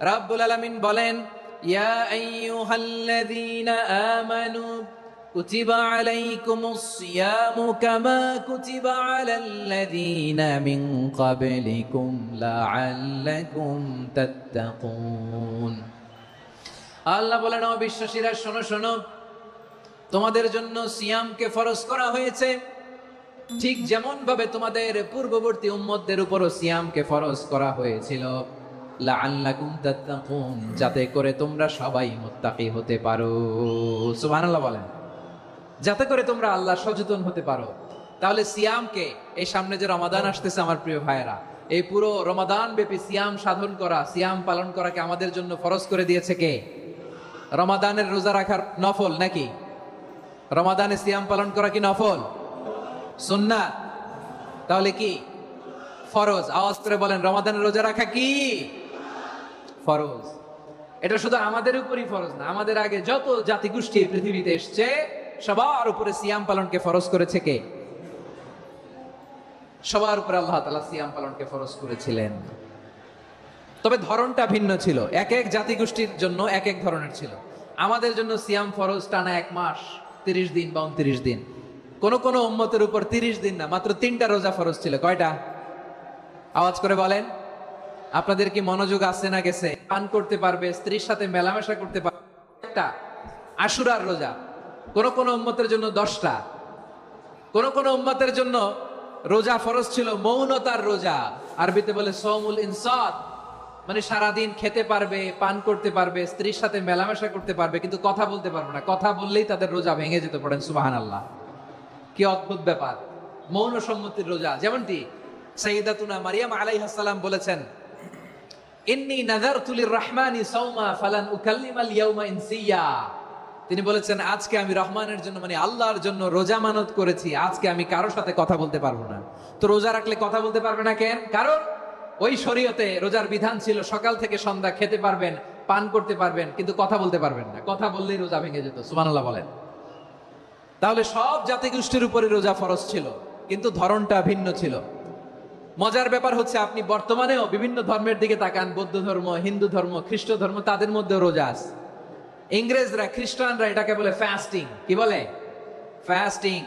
রাব্বুল আলামিন বলেন, ইয়া আইয়ুহাল্লাযীনা আমানু কুতিবা আলাইকুমুস সিয়ামু কামা কুতিবা আলাল্লাযীনা মিন ক্বাবলিকুম লাআল্লাকুম তাত্তাকুন। আল্লাহ বলেন, ও বিশ্বাসীরা শোনো শোনো, তোমাদের জন্য সিয়ামকে ফরজ করা হয়েছে, ঠিক যেমন ভাবে তোমাদের পূর্ববর্তী উম্মতদের উপরও সিয়ামকে ফরজ করা হয়েছিল, লাআল্লাকুম তাত্তাকুন, যাতে করে তোমরা সবাই মুত্তাকি হতে পারো। সুবহানাল্লাহ বলেন, যাতে করে তোমরা আল্লাহ সচেতন হতে পারো। তাহলে সিয়ামকে, এই সামনে যে রমাদান আসতেছে আমার প্রিয় ভাইয়েরা, এই পুরো রমাদান ব্যাপী সিয়াম সাধন করা, সিয়াম পালন করাকে আমাদের জন্য ফরজ করে দিয়েছে কে? রমাদানের রোজা রাখার নফল নাকি? রমাদানে সিয়াম পালন করা কি নফল? সুন্নাত। তাহলে কি ফরজ? আওয়াজ করে বলেন, রমাদানের রোজা রাখা কি ফরজ? এটা শুধু আমাদের উপরই ফরজ না, আমাদের আগে যত জাতিগোষ্ঠী পৃথিবীতে এসছে সবার উপরে সিয়াম পালনকে ফরজ করেছে কে? সবার উপরে আল্লাহ তাআলা সিয়াম পালনকে ফরজ করেছিলেন। তবে ধরনটা ভিন্ন ছিল, এক এক জাতিগোষ্ঠীর জন্য এক এক ধরনের ছিল। আমাদের জন্য সিয়াম ফরজ টানা 1 মাস 30 দিন বা 29 দিন। কোন কোন উম্মতের উপর 30 দিন না, মাত্র 3টা রোজা ফরজ ছিল। কয়টা? আওয়াজ করে বলেন। আপনাদের কি মনোযোগ আছে না গেছে? পান করতে পারবে, স্ত্রীর সাথে মেলামেশা করতে পারবে, একটা আশুরার রোজা। কোন কোন উম্মতের জন্য 10টা। কোন কোন উম্মতের জন্য রোজা ফরজ ছিল মৌনতার রোজা, আরবিতে বলে সওমুল ইনসাত, মানে সারাদিন খেতে পারবে, পান করতে পারবে, স্ত্রীর সাথে মেলামেশা করতে পারবে, কিন্তু কথা বলতে পারবে না। কথা বললেই তাদের রোজা ভেঙে যেতে। পড়েন সুবহানাল্লাহ। কি অদ্ভুত ব্যাপার! মৌন সম্মতির রোজা। যেমনটি সাইয়্যিদাতুনা মারিয়াম আলাইহিস সালাম বলেছেন, ইন্নী নাযারতু লির-রাহমানি সাওমা ফালান উকাল্লিমাল ইয়াওমা ইনসিয়া। তিনি বলেছেন, আজকে আমি রহমানের জন্য, মানে আল্লাহর জন্য রোজা মানত করেছি, আজকে আমি কারোর সাথে কথা বলতে পারবো না। তো রোজা রাখলে কথা বলতে পারবে না কেন? কারণ ওই শরীয়তে রোজার বিধান ছিল সকাল থেকে সন্ধ্যা খেতে পারবেন, পান করতে পারবেন, কিন্তু কথা বলতে পারবেন না। কথা বললেই রোজা ভেঙে যেত। সুবহানাল্লাহ বলেন। তাহলে সব জাতিগোষ্ঠীর উপরে রোজা ফরজ ছিল, কিন্তু ধরনটা ভিন্ন ছিল। মজার ব্যাপার হচ্ছে, আপনি বর্তমানেও বিভিন্ন ধর্মের দিকে তাকান, বৌদ্ধ ধর্ম, হিন্দু ধর্ম, খ্রিস্ট ধর্ম, তাদের মধ্যেও রোজা আছে। ইংরেজরা, খ্রিস্টানরা এটাকে বলে ফাস্টিং। কি বলে? ফাস্টিং।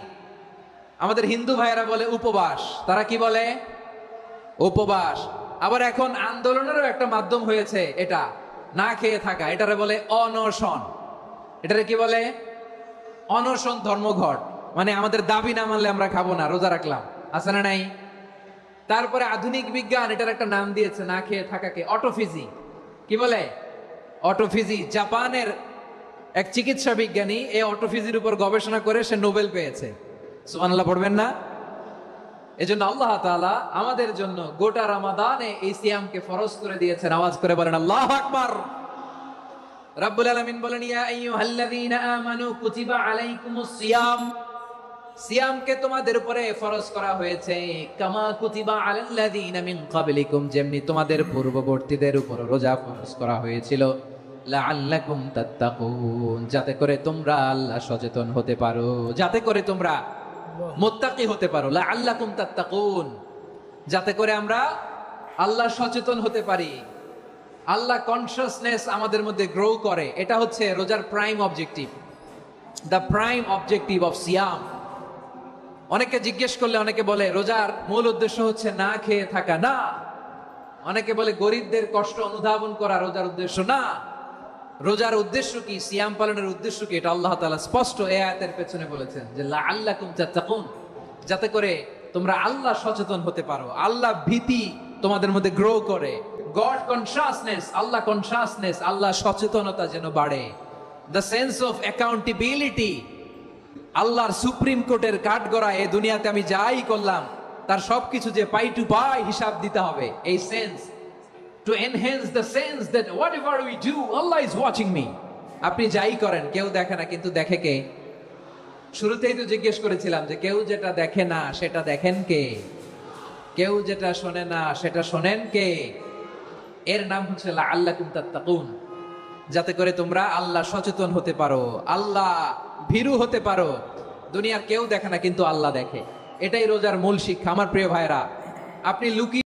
আমাদের হিন্দু ভাইয়েরা বলে উপবাস। তারা কি বলে? উপবাস। আবার এখন আন্দোলনেরও একটা মাধ্যম হয়েছে এটা, না খেয়ে থাকা। এটারে বলে অনশন। এটারে কি বলে? অনশন ধর্মঘট। মানে আমাদের দাবি না মানলে আমরা খাবো না, রোজা রাখলাম। আছে না নাই? তারপরে আধুনিক বিজ্ঞান এটার একটা নাম দিয়েছে না খেয়ে থাকাকে, অটোফিজি। কি বলে? অটোফিজি। জাপানের এক চিকিৎসা বিজ্ঞানী এই অটোফিজির উপর গবেষণা করে সে নোবেল পেয়েছে। সুবহানাল্লাহ পড়বেন না? এজন্য আল্লাহ তাআলা আমাদের জন্য গোটা রমাদানে এই সিয়ামকে ফরজ করে দিয়েছেন। আওয়াজ করে বলেন আল্লাহু আকবার। রাব্বুল আলামিন বলেন, ইয়া আইয়ুহাল্লাযীনা আমানু কুতিবা আলাইকুমুস সিয়াম, সিয়ামকে তোমাদের উপরে ফরজ করা হয়েছে, কামা কুতিবা আলাল্লাযীনা মিন ক্বাবলিকুম, যেমনি তোমাদের পূর্ববর্তীদের উপর রোজা ফরজ করা হয়েছিল, লাআল্লাকুম তাত্তাকুন, যাতে করে তোমরা আল্লাহ সচেতন হতে পারো, যাতে করে তোমরা মুত্তাকি হতে পারো। লাআল্লাকুম তাত্তাকুন, যাতে করে আমরা আল্লাহ সচেতন হতে পারি, আল্লাহ কনসিয়াসনেস আমাদের মধ্যে গ্রো করে। এটা হচ্ছে রোজার prime objective, the prime objective of সিয়াম। অনেকে জিজ্ঞেস করলে অনেকে বলে রোজার মূল উদ্দেশ্য হচ্ছে না খেয়ে থাকা। না। অনেকে বলে গরিবদের কষ্ট অনুধাবন করা রোজার উদ্দেশ্য। না। রোজার উদ্দেশ্য কি? সিয়াম পালনের উদ্দেশ্য কি? এটা আল্লাহ তাআলা স্পষ্ট এই আয়াতের পেছনে বলেছেন যে লাআল্লাকুম তাত্তাকুন, যাতে করে তোমরা আল্লাহ সচেতন হতে পারো, আল্লাহ ভীতি তোমাদের মধ্যে গ্রো করে, গড কনসিয়াসনেস, আল্লাহ কনসিয়াসনেস, আল্লাহ সচেতনতা যেন বাড়ে, দ্য সেন্স অফ অ্যাকাউন্টেবিলিটি। আল্লাহর সুপ্রিম কোর্টের কাঠগড়া এই দুনিয়াতে আমি যাই করলাম তার সবকিছু যে পাই টু পাই হিসাব দিতে হবে, এই sense, to enhance the sense that whatever we do, Allah is watching me. আপনি যাই করেন কেউ দেখে না, কিন্তু দেখে কে? শুরুতেই তো জিজ্ঞেস করেছিলাম যে কেউ যেটা দেখে না সেটা দেখেন কে? কেউ যেটা শোনে না সেটা শোনেন কে? এর নাম হচ্ছে লাআল্লাকুম তাত্তাকুন, যাতে করে তোমরা আল্লাহ সচেতন হতে পারো, আল্লাহ ভীরু হতে পারো। দুনিয়ার কেউ দেখে না, কিন্তু আল্লাহ দেখে। এটাই রোজার মূল শিক্ষা। আমার প্রিয় ভাইরা, আপনি লুকিয়ে